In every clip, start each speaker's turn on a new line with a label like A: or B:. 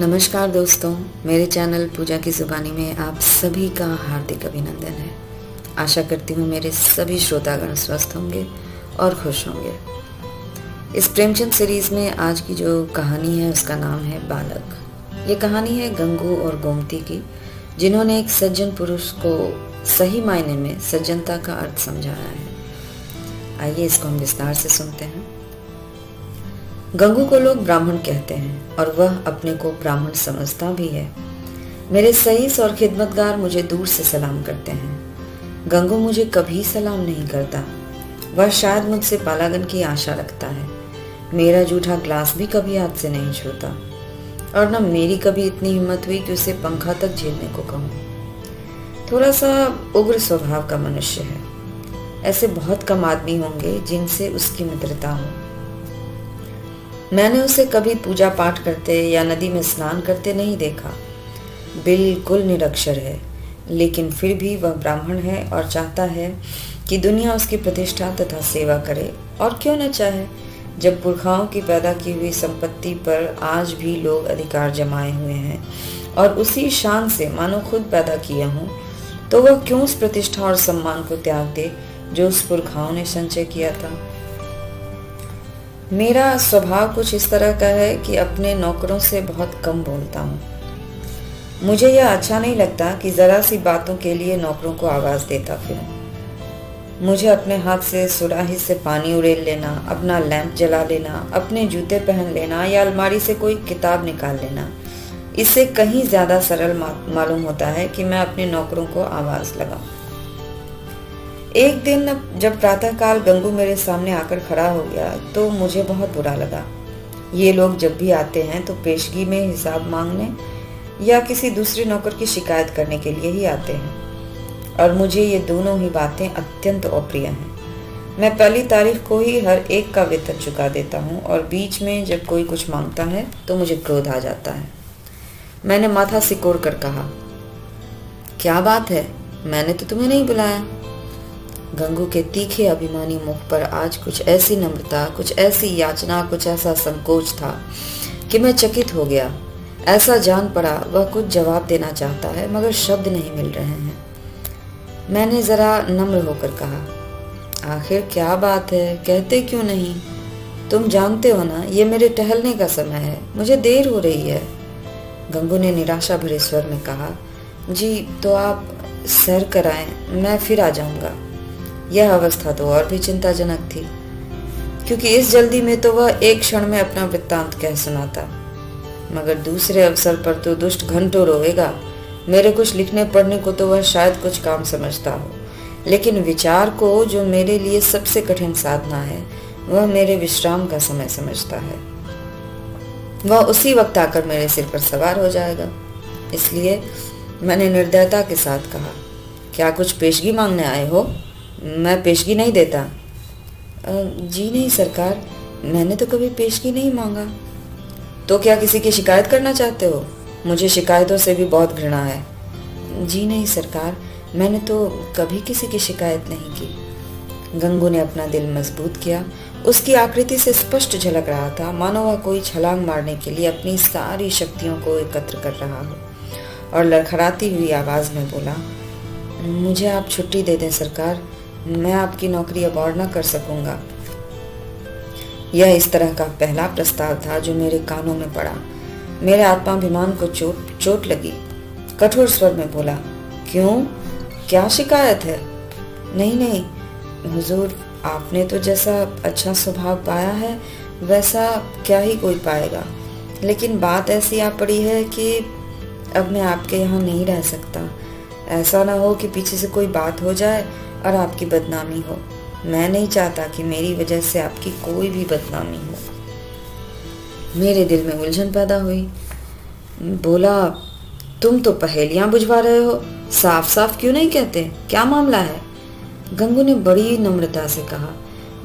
A: नमस्कार दोस्तों, मेरे चैनल पूजा की ज़ुबानी में आप सभी का हार्दिक अभिनंदन है। आशा करती हूँ मेरे सभी श्रोतागण स्वस्थ होंगे और खुश होंगे। इस प्रेमचंद सीरीज़ में आज की जो कहानी है उसका नाम है बालक। ये कहानी है गंगू और गोमती की, जिन्होंने एक सज्जन पुरुष को सही मायने में सज्जनता का अर्थ समझाया है। आइए इसको हम विस्तार से सुनते हैं। गंगू को लोग ब्राह्मण कहते हैं और वह अपने को ब्राह्मण समझता भी है। मेरे सईस और खिदमतगार मुझे दूर से सलाम करते हैं। गंगू मुझे कभी सलाम नहीं करता। वह शायद मुझसे पालागन की आशा रखता है। मेरा जूठा ग्लास भी कभी हाथ से नहीं छूता और न मेरी कभी इतनी हिम्मत हुई कि उसे पंखा तक झेलने को कहूँ। थोड़ा सा उग्र स्वभाव का मनुष्य है। ऐसे बहुत कम आदमी होंगे जिनसे उसकी मित्रता हो। मैंने उसे कभी पूजा पाठ करते या नदी में स्नान करते नहीं देखा। बिल्कुल निरक्षर है, लेकिन फिर भी वह ब्राह्मण है और चाहता है कि दुनिया उसकी प्रतिष्ठा तथा सेवा करे। और क्यों न चाहे, जब पुरखाओं की पैदा की हुई संपत्ति पर आज भी लोग अधिकार जमाए हुए हैं और उसी शान से मानो खुद पैदा किया हूँ, तो वह क्यों उस प्रतिष्ठा और सम्मान को त्याग दे जो उस पुरखाओं ने संचय किया था। मेरा स्वभाव कुछ इस तरह का है कि अपने नौकरों से बहुत कम बोलता हूँ। मुझे यह अच्छा नहीं लगता कि जरा सी बातों के लिए नौकरों को आवाज़ देता फिरूं। मुझे अपने हाथ से सुराही से पानी उड़ेल लेना, अपना लैंप जला लेना, अपने जूते पहन लेना या अलमारी से कोई किताब निकाल लेना, इससे कहीं ज़्यादा सरल मालूम होता है कि मैं अपने नौकरों को आवाज़ लगाऊं। एक दिन जब प्रातःकाल गंगू मेरे सामने आकर खड़ा हो गया तो मुझे बहुत बुरा लगा। ये लोग जब भी आते हैं तो पेशगी में हिसाब मांगने या किसी दूसरे नौकर की शिकायत करने के लिए ही आते हैं और मुझे ये दोनों ही बातें अत्यंत अप्रिय हैं। मैं पहली तारीख को ही हर एक का वेतन चुका देता हूँ और बीच में जब कोई कुछ मांगता है तो मुझे क्रोध आ जाता है। मैंने माथा सिकोड़ कर कहा, क्या बात है, मैंने तो तुम्हें नहीं बुलाया। गंगू के तीखे अभिमानी मुख पर आज कुछ ऐसी नम्रता, कुछ ऐसी याचना, कुछ ऐसा संकोच था कि मैं चकित हो गया। ऐसा जान पड़ा वह कुछ जवाब देना चाहता है मगर शब्द नहीं मिल रहे हैं। मैंने जरा नम्र होकर कहा, आखिर क्या बात है, कहते क्यों नहीं? तुम जानते हो ना, ये मेरे टहलने का समय है, मुझे देर हो रही है। गंगू ने निराशा भरे स्वर में कहा, जी तो आप सैर कराएं, मैं फिर आ जाऊंगा। यह अवस्था तो और भी चिंताजनक थी, क्योंकि इस जल्दी में तो वह एक क्षण में अपना वृत्तांत कह सुनाता, मगर दूसरे अवसर पर तो दुष्ट घंटों रोएगा। मेरे कुछ लिखने पढ़ने को तो वह शायद कुछ काम समझता हो, लेकिन विचार को, जो मेरे लिए सबसे कठिन साधना है, वह मेरे विश्राम का समय समझता है। वह उसी वक्त आकर मेरे सिर पर सवार हो जाएगा। इसलिए मैंने निर्दयता के साथ कहा, क्या कुछ पेशगी मांगने आए हो? मैं पेशगी नहीं देता। जी नहीं सरकार, मैंने तो कभी पेशगी नहीं मांगा। तो क्या किसी की शिकायत करना चाहते हो? मुझे शिकायतों से भी बहुत घृणा है। जी नहीं सरकार, मैंने तो कभी किसी की शिकायत नहीं की। गंगू ने अपना दिल मजबूत किया। उसकी आकृति से स्पष्ट झलक रहा था मानो वह कोई छलांग मारने के लिए अपनी सारी शक्तियों को एकत्र कर रहा हो, और लड़खड़ाती हुई आवाज में बोला, मुझे आप छुट्टी दे दें सरकार, मैं आपकी नौकरी अब और न कर सकूंगा। यह इस तरह का पहला प्रस्ताव था जो मेरे कानों में पड़ा। मेरे आत्माभिमान को चोट लगी। कठोर स्वर में बोला, क्यों, क्या शिकायत है? नहीं हुजूर, आपने तो जैसा अच्छा स्वभाव पाया है वैसा क्या ही कोई पाएगा, लेकिन बात ऐसी आ पड़ी है कि अब मैं आपके यहाँ नहीं रह सकता। ऐसा ना हो कि पीछे से कोई बात हो जाए और आपकी बदनामी हो। मैं नहीं चाहता कि मेरी वजह से आपकी कोई भी बदनामी हो। मेरे दिल में उलझन पैदा हुई। बोला, तुम तो पहेलियां बुझवा रहे हो, साफ साफ क्यों नहीं कहते, क्या मामला है? गंगू ने बड़ी नम्रता से कहा,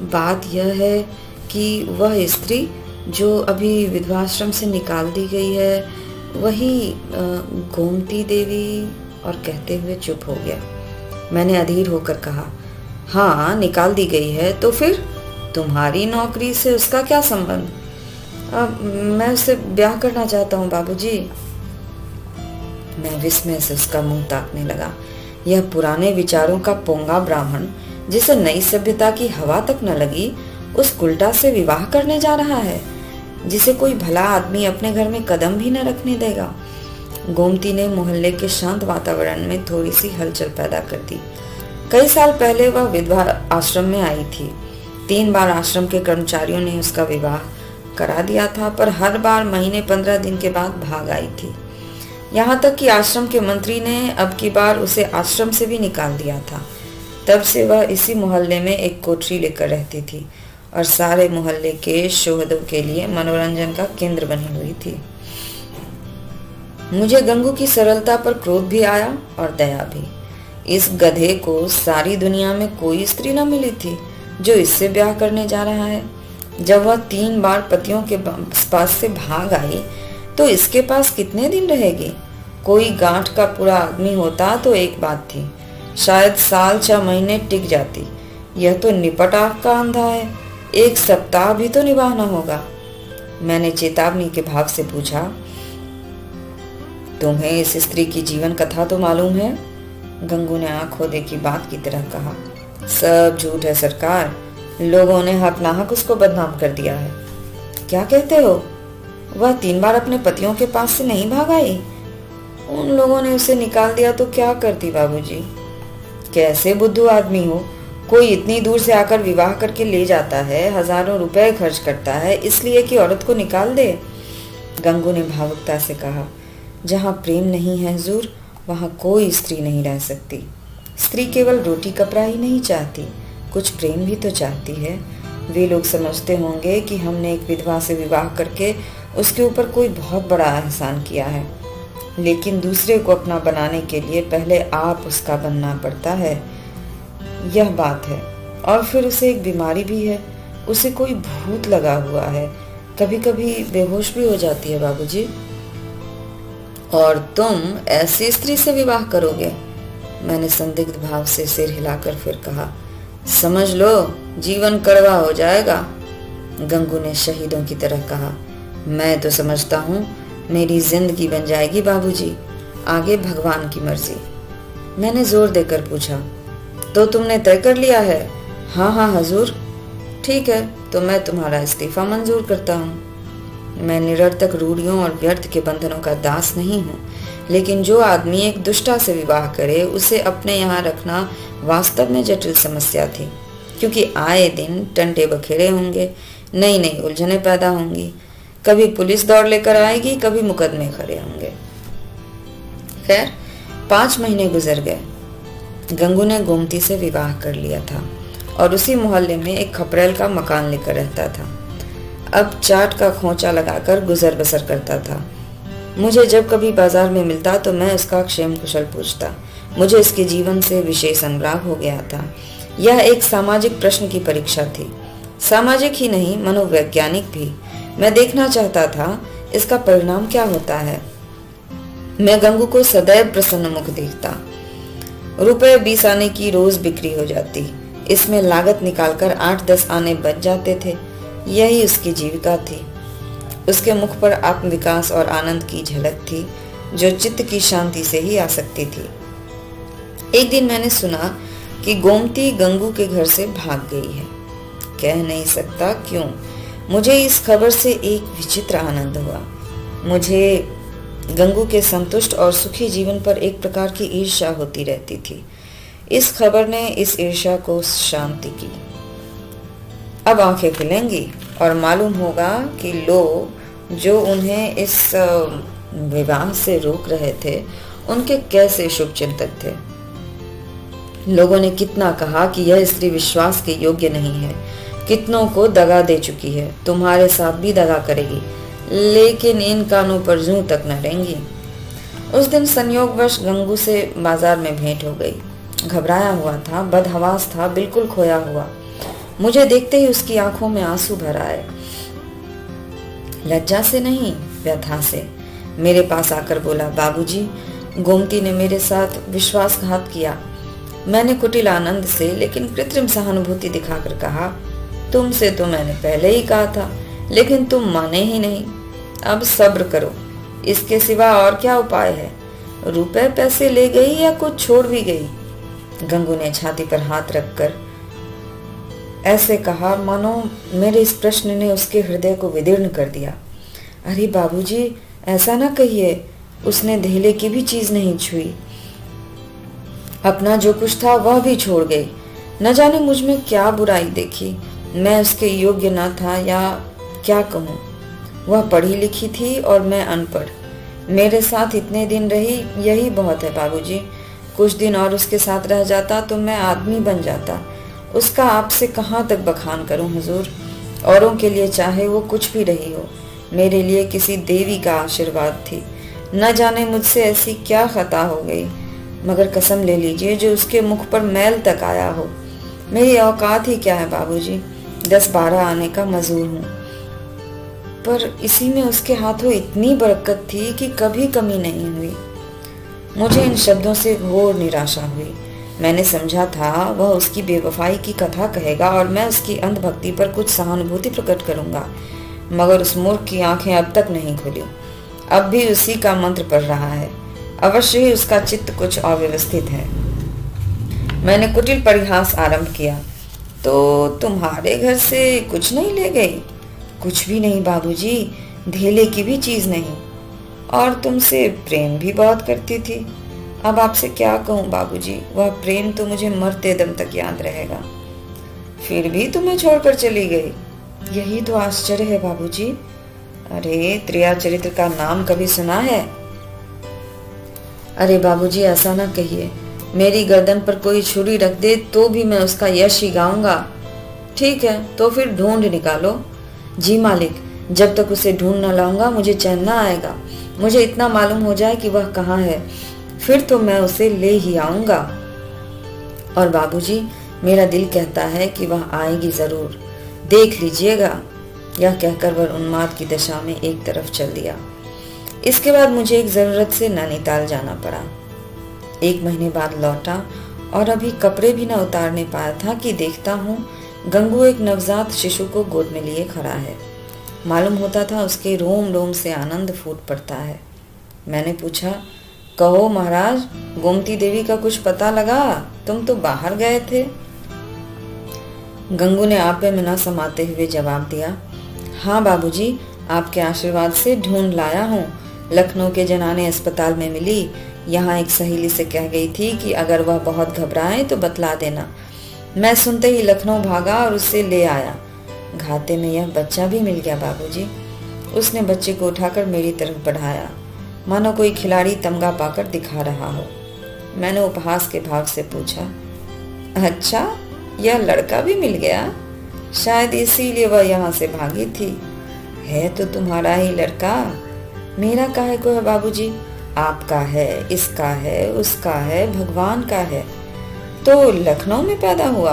A: बात यह है कि वह स्त्री जो अभी विधवाश्रम से निकाल दी गई है, वही गोमती देवी। और कहते हुए चुप हो गया। मैंने अधीर होकर कहा, हाँ निकाल दी गई है, तो फिर तुम्हारी नौकरी से उसका क्या संबंध? मैं उससे ब्याह करना चाहता हूँ बाबूजी। मैं विस्मय से उसका मुंह ताकने लगा। यह पुराने विचारों का पोंगा ब्राह्मण, जिसे नई सभ्यता की हवा तक न लगी, उस कुल्टा से विवाह करने जा रहा है, जिसे कोई भला आदमी अपने घर में कदम भी न रखने देगा। गोमती ने मोहल्ले के शांत वातावरण में थोड़ी सी हलचल पैदा कर दी। कई साल पहले वह विधवा आश्रम में आई थी। 3 बार आश्रम के कर्मचारियों ने उसका विवाह करा दिया था, पर हर बार महीने 15 दिन के बाद भाग आई थी। यहाँ तक कि आश्रम के मंत्री ने अब की बार उसे आश्रम से भी निकाल दिया था। तब से वह इसी मोहल्ले में एक कोठरी लेकर रहती थी और सारे मोहल्ले के शोहदों के लिए मनोरंजन का केंद्र बनी हुई थी। मुझे गंगू की सरलता पर क्रोध भी आया और दया भी। इस गधे को सारी दुनिया में कोई स्त्री न मिली थी जो इससे ब्याह करने जा रहा है। जब वह 3 बार पतियों के पास से भाग आई तो इसके पास कितने दिन रहेगी? कोई गांठ का पूरा आदमी होता तो एक बात थी, शायद साल 6 महीने टिक जाती। यह तो निपट आंख का अंधा है, 1 सप्ताह भी तो निभाना होगा। मैंने चेतावनी के भाव से पूछा, तुम्हें इस स्त्री की जीवन कथा तो मालूम है? गंगू ने आंख खोदे की बात की तरह कहा। सब झूठ है सरकार, लोगों ने हक नाहक उसको बदनाम कर दिया है। क्या कहते हो? वह 3 बार अपने पतियों के पास से नहीं भाग आई? उन लोगों ने उसे निकाल दिया तो क्या करती बाबूजी? कैसे बुद्धू आदमी हो, कोई इतनी दूर से आकर विवाह करके ले जाता है, हजारों रुपए खर्च करता है इसलिए कि औरत को निकाल दे। गंगू ने भावुकता से कहा, जहाँ प्रेम नहीं है हुजूर, वहाँ कोई स्त्री नहीं रह सकती। स्त्री केवल रोटी कपड़ा ही नहीं चाहती, कुछ प्रेम भी तो चाहती है। वे लोग समझते होंगे कि हमने एक विधवा से विवाह करके उसके ऊपर कोई बहुत बड़ा एहसान किया है, लेकिन दूसरे को अपना बनाने के लिए पहले आप उसका बनना पड़ता है, यह बात है। और फिर उसे एक बीमारी भी है, उसे कोई भूत लगा हुआ है, कभी कभी बेहोश भी हो जाती है बाबूजी। और तुम ऐसी स्त्री से विवाह करोगे? मैंने संदिग्ध भाव से सिर हिलाकर फिर कहा, समझ लो जीवन कड़वा हो जाएगा। गंगू ने शहीदों की तरह कहा, मैं तो समझता हूँ मेरी जिंदगी बन जाएगी बाबूजी, आगे भगवान की मर्जी। मैंने जोर देकर पूछा, तो तुमने तय कर लिया है? हाँ हाँ हुजूर। ठीक है, तो मैं तुम्हारा इस्तीफा मंजूर करता हूँ। मैं निरर्थक रूढ़ियों और व्यर्थ के बंधनों का दास नहीं हूँ, लेकिन जो आदमी एक दुष्टा से विवाह करे उसे अपने यहाँ रखना वास्तव में जटिल समस्या थी, क्योंकि आए दिन टंटे बखेड़े होंगे, नई नई उलझनें पैदा होंगी। कभी पुलिस दौड़ लेकर आएगी, कभी मुकदमे खड़े होंगे। खैर 5 महीने गुजर गए। गंगू ने गोमती से विवाह कर लिया था और उसी मोहल्ले में एक खपरेल का मकान लेकर रहता था। अब चाट का खोंचा लगाकर गुजर बसर करता था। मुझे जब कभी बाजार में मिलता तो मैं उसका क्षेम कुशल पूछता। मुझे इसके जीवन से विशेष अनुराग हो गया था। यह एक सामाजिक प्रश्न की परीक्षा थी, सामाजिक ही नहीं मनोवैज्ञानिक भी। मैं देखना चाहता था इसका परिणाम क्या होता है। मैं गंगू को सदैव प्रसन्न मुख देखता। रुपए 20 आने की रोज बिक्री हो जाती, इसमें लागत निकालकर 8-10 आने बच जाते थे। यही उसकी जीविका थी। उसके मुख पर आत्मविकास और आनंद की झलक थी, जो चित्त की शांति से ही आ सकती थी। एक दिन मैंने सुना कि गोमती गंगू के घर से भाग गई है। कह नहीं सकता क्यों, मुझे इस खबर से एक विचित्र आनंद हुआ। मुझे गंगू के संतुष्ट और सुखी जीवन पर एक प्रकार की ईर्ष्या होती रहती थी। इस खबर ने इस ईर्ष्या को शांति की। अब आंखें खुलेंगी और मालूम होगा कि लोग जो उन्हें इस विवाह से रोक रहे थे उनके कैसे शुभचिंतक थे। लोगों ने कितना कहा कि यह स्त्री विश्वास के योग्य नहीं है, कितनों को दगा दे चुकी है, तुम्हारे साथ भी दगा करेगी, लेकिन इन कानों पर जूं तक न रहेंगी। उस दिन संयोगवश गंगू से बाजार में भेंट हो गई। घबराया हुआ था, बदहवास था, बिल्कुल खोया हुआ। मुझे देखते ही उसकी आंखों में आंसू भर आए। लज्जा से नहीं, व्यथा से। मेरे पास आकर बोला, बाबूजी, गोमती ने मेरे साथ विश्वासघात किया। मैंने कुटिल आनंद से लेकिन कृत्रिम सहानुभूति दिखाकर कहा, तुमसे तो मैंने पहले ही कहा था लेकिन तुम माने ही नहीं। अब सब्र करो, इसके सिवा और क्या उपाय है? रुपए पैसे ले गई या कुछ छोड़ भी गई? गंगू ने छाती पर हाथ रखकर ऐसे कहा मानो मेरे इस प्रश्न ने उसके हृदय को विदीर्ण कर दिया। अरे बाबूजी, ऐसा ना कहिए, उसने धेले की भी चीज नहीं छुई। अपना जो कुछ था वह भी छोड़ गई। न जाने मुझ में क्या बुराई देखी। मैं उसके योग्य न था या क्या कहूँ। वह पढ़ी लिखी थी और मैं अनपढ़। मेरे साथ इतने दिन रही, यही बहुत है बाबूजी। कुछ दिन और उसके साथ रह जाता तो मैं आदमी बन जाता। उसका आपसे कहाँ तक बखान करूं हुजूर। औरों के लिए चाहे वो कुछ भी रही हो, मेरे लिए किसी देवी का आशीर्वाद थी। न जाने मुझसे ऐसी क्या खता हो गई, मगर कसम ले लीजिए जो उसके मुख पर मैल तक आया हो। मेरी औकात ही क्या है बाबूजी, 10-12 आने का मजूर हूँ। पर इसी में उसके हाथों इतनी बरकत थी कि कभी कमी नहीं हुई। मुझे इन शब्दों से घोर निराशा हुई। मैंने समझा था वह उसकी बेवफाई की कथा कहेगा और मैं उसकी अंधभक्ति पर कुछ सहानुभूति प्रकट करूंगा, मगर उस मूर्ख की आंखें अब तक नहीं खुली। अब भी उसी का मंत्र पढ़ रहा है। अवश्य ही उसका चित्त कुछ अव्यवस्थित है। मैंने कुटिल परिहास आरंभ किया। तो तुम्हारे घर से कुछ नहीं ले गई? कुछ भी नहीं बाबूजी, धेले की भी चीज नहीं। और तुमसे प्रेम भी बहुत करती थी। अब आपसे क्या कहूँ बाबूजी, वह प्रेम तो मुझे मरते दम तक याद रहेगा। फिर भी तुम्हें छोड़कर चली गई, यही तो आश्चर्य है बाबूजी। अरे त्रिया चरित्र का नाम कभी सुना है? अरे बाबूजी, ऐसा ना कहिए। मेरी गर्दन पर कोई छुरी रख दे तो भी मैं उसका यश ही गाऊंगा। ठीक है, तो फिर ढूंढ निकालो। जी मालिक, जब तक उसे ढूंढ न लाऊंगा मुझे चैन न आएगा। मुझे इतना मालूम हो जाए कि वह कहाँ है, फिर तो मैं उसे ले ही आऊंगा। और बाबूजी, मेरा दिल कहता है कि वह आएगी जरूर, देख लीजिएगा। यह कहकर वह उन्माद की दशा में एक तरफ चल दिया। इसके बाद मुझे एक जरूरत से नैनीताल जाना पड़ा। 1 महीने बाद लौटा और अभी कपड़े भी न उतारने पाया था कि देखता हूँ गंगू एक नवजात शिशु को गोद में लिए खड़ा है। मालूम होता था उसके रोम रोम से आनंद फूट पड़ता है। मैंने पूछा, कहो महाराज, गोमती देवी का कुछ पता लगा? तुम तो बाहर गए थे। गंगू ने आपे में न समाते हुए जवाब दिया, हाँ बाबूजी, आपके आशीर्वाद से ढूंढ लाया हूँ। लखनऊ के जनाने अस्पताल में मिली। यहाँ एक सहेली से कह गई थी कि अगर वह बहुत घबराए तो बतला देना। मैं सुनते ही लखनऊ भागा और उससे ले आया। घाते में यह बच्चा भी मिल गया बाबूजी। उसने बच्चे को उठाकर मेरी तरफ बढ़ाया, मानो कोई खिलाड़ी तमगा पाकर दिखा रहा हो। मैंने उपहास के भाव से पूछा, अच्छा, यह लड़का भी मिल गया? शायद इसीलिए वह यहाँ से भागी थी। है तो तुम्हारा ही लड़का, मेरा काहे को है बाबूजी? आपका है, इसका है, उसका है, भगवान का है। तो लखनऊ में पैदा हुआ?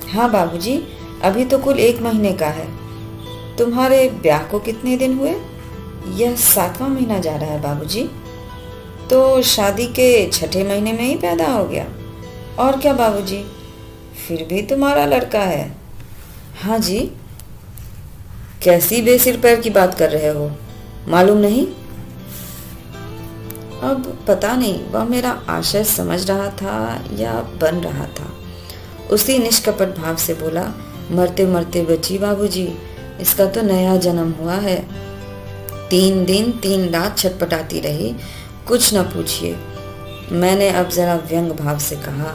A: हाँ बाबूजी, अभी तो कुल 1 महीने का है। तुम्हारे ब्याह को कितने दिन हुए? यह 7वां महीना जा रहा है बाबूजी। तो शादी के 6ठे महीने में ही पैदा हो गया। और क्या बाबूजी, फिर भी तुम्हारा लड़का है? हाँ जी। कैसी बेसिर पैर की बात कर रहे हो, मालूम नहीं? अब पता नहीं वह मेरा आशय समझ रहा था या बन रहा था। उसी निष्कपट भाव से बोला, मरते मरते बची बाबूजी, इसका तो नया जन्म हुआ है। 3 दिन 3 रात छटपटाती रही, कुछ न पूछिए। मैंने अब जरा व्यंग भाव से कहा,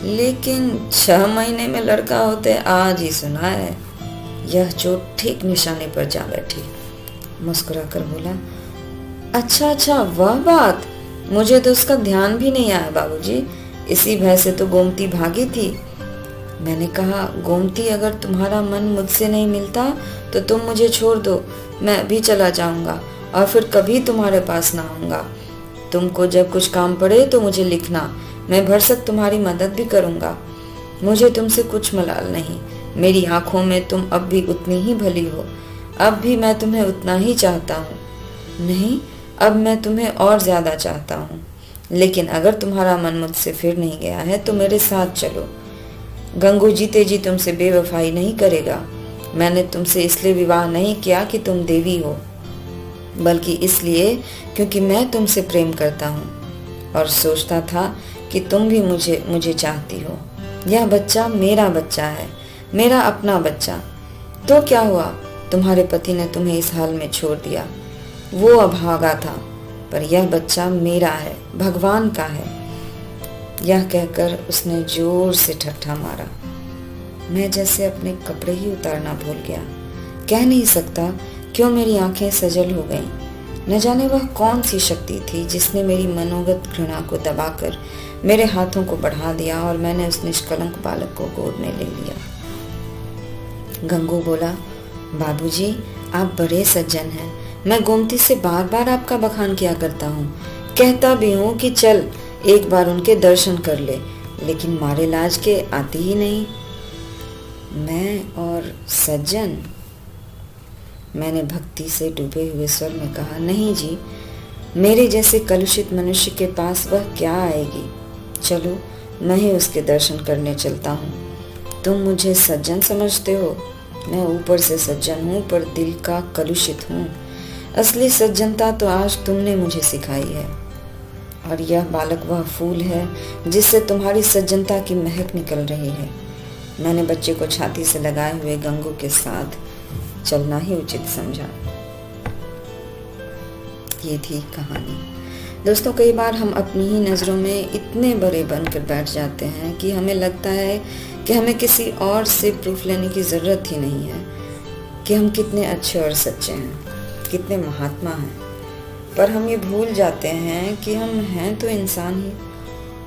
A: लेकिन 6 महीने में लड़का होते आज ही सुना है। यह चोट ठीक निशाने पर जा बैठी। मुस्कुराकर बोला, अच्छा, वह बात, मुझे तो उसका ध्यान भी नहीं आया बाबूजी। इसी भय से तो गोमती भागी थी। मैंने कहा, गोमती, अगर तुम्हारा मन मुझसे नहीं मिलता तो तुम मुझे छोड़ दो, मैं भी चला जाऊंगा और फिर कभी तुम्हारे पास ना आऊंगा। तुमको जब कुछ काम पड़े तो मुझे लिखना, मैं भरसक तुम्हारी मदद भी करूंगा। मुझे तुमसे कुछ मलाल नहीं, मेरी आंखों में तुम अब भी उतनी ही भली हो। अब भी मैं तुम्हें उतना ही चाहता हूँ। नहीं, अब मैं तुम्हें और ज्यादा चाहता हूँ। लेकिन अगर तुम्हारा मन मुझसे फिर नहीं गया है तो मेरे साथ चलो। गंगू जीते जी तुमसे बेवफाई नहीं करेगा। मैंने तुमसे इसलिए विवाह नहीं किया कि तुम देवी हो, बल्कि इसलिए क्योंकि मैं तुमसे प्रेम करता हूँ और सोचता था कि तुम भी मुझे चाहती हो। यह बच्चा मेरा बच्चा है, मेरा अपना बच्चा। तो क्या हुआ, तुम्हारे पति ने तुम्हें इस हाल में छोड़ दिया। वो अभागा था, पर यह बच्चा मेरा है, भगवान का है। यह कहकर उसने जोर से ठट्ठा मारा। मैं जैसे अपने कपड़े ही उतारना भूल गया। कह नहीं सकता क्यों मेरी आंखें सजल हो गईं। न जाने वह कौन सी शक्ति थी जिसने मेरी मनोगत घृणा को दबाकर मेरे हाथों को बढ़ा दिया और मैंने उस निष्कलंक बालक को गोद में ले लिया। गंगू बोला, बाबूजी, आप बड़े सज्जन हैं। मैं गोमती से बार बार आपका बखान किया करता हूँ, कहता भी हूँ कि चल एक बार उनके दर्शन कर ले, लेकिन मारे लाज के आती ही नहीं। मैं और सज्जन? मैंने भक्ति से डूबे हुए स्वर में कहा, नहीं जी, मेरे जैसे कलुषित मनुष्य के पास वह क्या आएगी। चलो मैं ही उसके दर्शन करने चलता हूँ। तुम मुझे सज्जन समझते हो? मैं ऊपर से सज्जन हूँ पर दिल का कलुषित हूँ। असली सज्जनता तो आज तुमने मुझे सिखाई है, और यह बालक वह फूल है जिससे तुम्हारी सज्जनता की महक निकल रही है। मैंने बच्चे को छाती से लगाए हुए गंगू के साथ चलना ही उचित समझा। ये थी कहानी। दोस्तों, कई बार हम अपनी ही नज़रों में इतने बड़े बनकर बैठ जाते हैं कि हमें लगता है कि हमें किसी और से प्रूफ लेने की ज़रूरत ही नहीं है कि हम कितने अच्छे और सच्चे हैं, कितने महात्मा हैं। पर हम ये भूल जाते हैं कि हम हैं तो इंसान ही,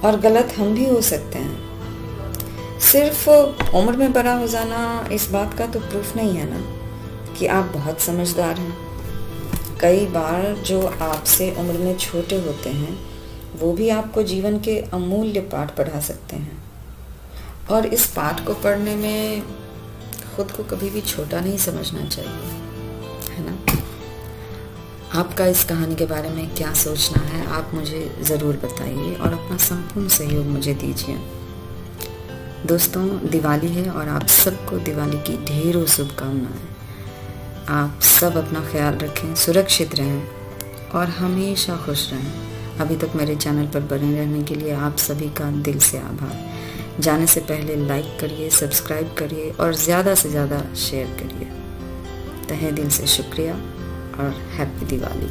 A: और गलत हम भी हो सकते हैं। सिर्फ उम्र में बड़ा हो जाना इस बात का तो प्रूफ नहीं है ना कि आप बहुत समझदार हैं। कई बार जो आपसे उम्र में छोटे होते हैं वो भी आपको जीवन के अमूल्य पाठ पढ़ा सकते हैं, और इस पाठ को पढ़ने में खुद को कभी भी छोटा नहीं समझना चाहिए, है ना। आपका इस कहानी के बारे में क्या सोचना है, आप मुझे ज़रूर बताइए और अपना संपूर्ण सहयोग मुझे दीजिए। दोस्तों, दिवाली है और आप सबको दिवाली की ढेरों शुभकामनाएं। आप सब अपना ख्याल रखें, सुरक्षित रहें और हमेशा खुश रहें। अभी तक मेरे चैनल पर बने रहने के लिए आप सभी का दिल से आभार। जाने से पहले लाइक करिए, सब्सक्राइब करिए और ज़्यादा से ज़्यादा शेयर करिए। तहे दिल से शुक्रिया और हैप्पी दिवाली।